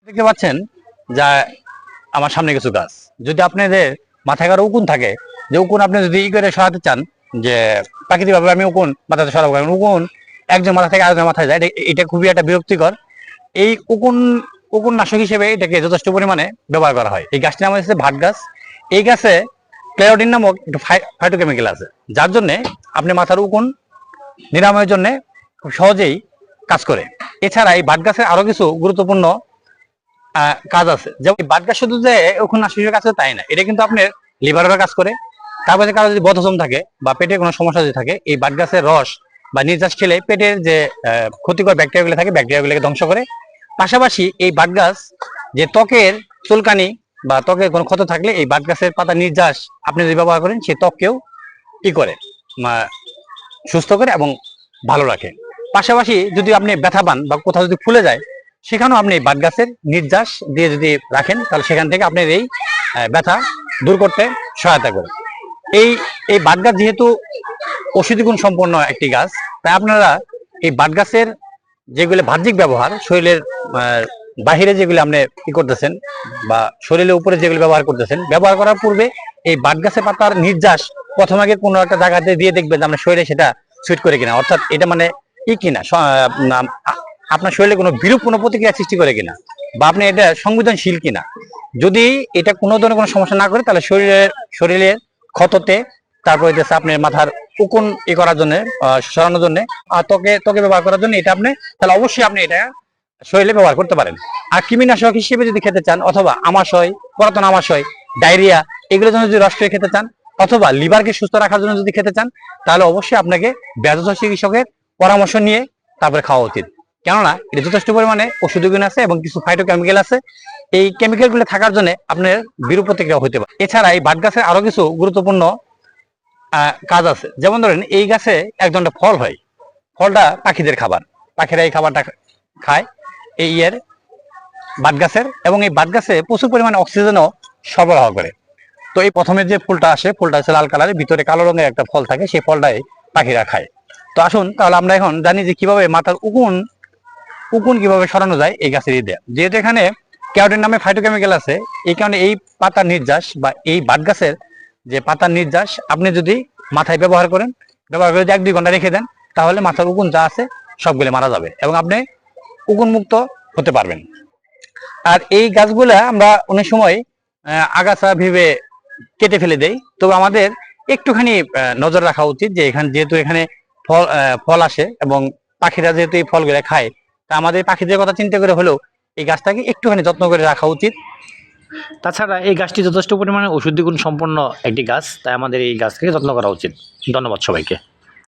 দেখতে পাচ্ছেন যা আমার সামনে কিছু গাছ, যদি আপনাদের মাথায় কারো উকুন থাকে, যে উকুন আপনি যদি ই করে সরাতে চান, যে প্রাকৃতিকভাবে আমি উকুন মাথাতে সরাবো, কারণ উকুন একজন মাথা থেকে আরেকজন মাথায় যায়, এটা খুবই একটা বিরক্তিকর। এই উকুন উকুন নাশক হিসেবে এটাকে যথেষ্ট পরিমাণে ব্যবহার করা হয়। এই গাছটির নাম হচ্ছে ভাট গাছ। এই গাছে ক্লেরোটিন নামক একটু ফাইটোকেমিক্যাল আছে, যার জন্য আপনি মাথার উকুন নিরাময়ের জন্য খুব সহজেই কাজ করে। এছাড়া এই ভাট গাছের আরো কিছু গুরুত্বপূর্ণ কাজ আছে, যেমন বাট গাছ শুধু যে ওখানে নাশকের কাজ করে তাই না, এটা কিন্তু আপনার লিভারের কাজ করে। তারপরে কারো যদি বদহজম থাকে বা পেটের কোনো সমস্যা যদি থাকে, এই বাট গাছের রস বা নির্যাস খেলে পেটের যে ক্ষতিকর ব্যাকটেরিয়াগুলো থাকে ব্যাকটেরিয়াগুলোকে ধ্বংস করে। পাশাপাশি এই বাট গাছ যে ত্বকের চুলকানি বা ত্বকের কোনো ক্ষত থাকলে এই বাট গাছের পাতা নির্যাস আপনি যদি ব্যবহার করেন, সেই ত্বককেও কি করে সুস্থ করে এবং ভালো রাখে। পাশাপাশি যদি আপনি ব্যথা পান বা কোথাও যদি ফুলে যায়, সেখানেও আপনি বাট গাছের নির্যাস দিয়ে যদি রাখেন, তাহলে সেখান থেকে আপনার এই ব্যথা দূর করতে সহায়তা করে। এই এই বাট গাছ যেহেতু ঔষধি গুণ সম্পন্ন একটি গাছ, তাই আপনারা এই বাট গাছের যেগুলো বাহ্যিক ব্যবহার, শরীরের বাহিরে যেগুলো আপনি কি করতেছেন বা শরীরের উপরে যেগুলো ব্যবহার করতেছেন, ব্যবহার করার পূর্বে এই বাট গাছের পাতার নির্যাস প্রথম আগে কোনো একটা জায়গাতে দিয়ে দেখবেন যে আপনার শরীরে সেটা সুইট করে কিনা, অর্থাৎ এটা মানে কি কিনা আপনার শরীরে কোনো বিরূপ কোনো প্রতিক্রিয়া সৃষ্টি করে কিনা, বা আপনি এটা সংবেদনশীল কিনা। যদি এটা কোনো ধরনের কোনো সমস্যা না করে, তাহলে শরীরের ক্ষততে, তারপরে হচ্ছে আপনার মাথার উকুন ই করার জন্য, সরানোর জন্য, ত্বকে ব্যবহার করার জন্য এটা আপনি, তাহলে অবশ্যই আপনি এটা শরীরে ব্যবহার করতে পারেন। আর কৃমিনাশক হিসেবে যদি খেতে চান, অথবা আমাশয়, পুরাতন আমাশয়, ডায়রিয়া, এগুলোর জন্য যদি রস করে খেতে চান, অথবা লিভারকে সুস্থ রাখার জন্য যদি খেতে চান, তাহলে অবশ্যই আপনাকে ভেষজ চিকিৎসকের পরামর্শ নিয়ে তারপরে খাওয়া উচিত। কেননা এটা যথেষ্ট পরিমাণে ওষুধি গুণ আছে এবং কিছু ফাইটোকেমিক্যাল আছে। এই কেমিক্যাল গুলো থাকার জন্য আপনার বিরূপ প্রতিক্রিয়া হতে পারে। এছাড়া এই বাট গাছের আরো কিছু গুরুত্বপূর্ণ কাজ আছে, যেমন ধরেন এই গাছে এক ধরনের ফল হয়, ফলটা পাখিদের খাবার, পাখিরা এই খাবারটা খায় এই বাট গাছের, এবং এই বাট গাছে প্রচুর পরিমাণে অক্সিজেনও সরবরাহ করে। তো এই প্রথমে যে ফুলটা আসে, ফুলটা হচ্ছে লাল কালারের, ভিতরে কালো রঙের একটা ফল থাকে, সেই ফলটাই পাখিরা খায়। তো আসুন তাহলে আমরা এখন জানি যে কিভাবে মাথার উকুন কিভাবে সরানো যায় এই গাছের দিয়ে। যেহেতু এখানে ক্যারোটিন নামে ফাইটোকেমিক্যাল আছে, এই কারণে এই পাতার নির্যাস বা এই বাট গাছের যে পাতার নির্যাস আপনি যদি মাথায় ব্যবহার করে যদি 1-2 ঘন্টা রেখে দেন, তাহলে মাথার উকুন যা আছে সবগুলো মারা যাবে এবং আপনি উকুন মুক্ত হতে পারবেন। আর এই গাছগুলা আমরা অনেক সময় আগাছা ভেবে কেটে ফেলে দেই, তবে আমাদের একটুখানি নজর রাখা উচিত যে যেহেতু এখানে ফল আসে এবং পাখিরা যেহেতু এই ফলগুলো খায়, তা আমাদের পাখিদের কথা চিন্তা করে হলেও এই গাছটাকে একটুখানি যত্ন করে রাখা উচিত। তাছাড়া এই গাছটি যথেষ্ট পরিমাণে ঔষধি গুণ সম্পন্ন একটি গাছ, তাই আমাদের এই গাছকে যত্ন করা উচিত। ধন্যবাদ সবাইকে।